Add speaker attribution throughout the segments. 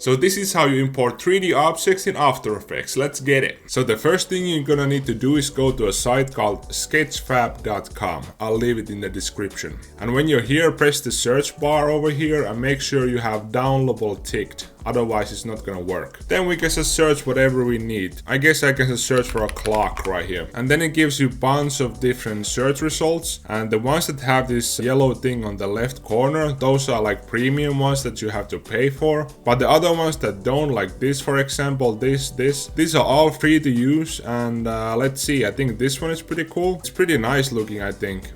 Speaker 1: So this is how you import 3D objects in After Effects. Let's get it. So the first thing you're gonna need to do is go to a site called sketchfab.com. I'll leave it in the description. And when you're here, press the search bar over here and make sure you have downloadable ticked. Otherwise it's not gonna work. Then we can just search whatever we need. I guess I can just search for a clock right here. And then it gives you a bunch of different search results. And the ones that have this yellow thing on the left corner, those are like premium ones that you have to pay for. But the other ones that don't, like this for example, these are all free to use. And let's see, I think this one is pretty cool. It's pretty nice looking, I think.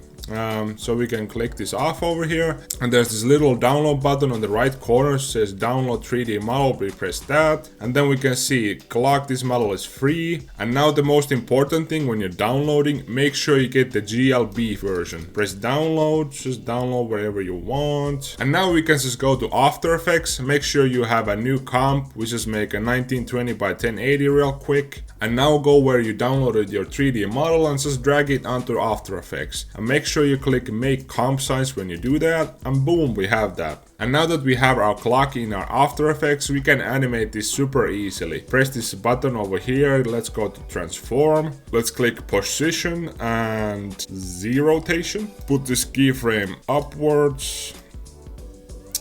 Speaker 1: So we can click this off over here, and there's this little download button on the right corner, says download 3D model. We press that, and then we can see clock, this model is free. And now the most important thing when you're downloading, make sure you get the GLB version. Press download, just download wherever you want. And now we can just go to After Effects, make sure you have a new comp. We just make a 1920 by 1080 real quick. And now go where you downloaded your 3D model and just drag it onto After Effects. And make sure you click make comp size when you do that, and boom, we have that. And now that we have our clock in our After Effects, we can animate this super easily. Press this button over here, let's go to transform. Let's click position and Z rotation. Put this keyframe upwards.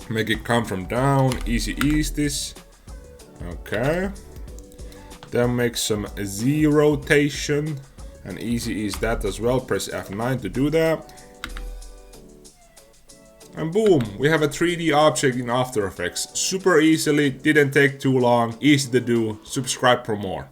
Speaker 1: Make it come from down, easy ease this. Okay. Then make some Z rotation and easy ease that as well. Press F9 to do that. And boom, we have a 3D object in After Effects. Super easily, didn't take too long, easy to do. Subscribe for more.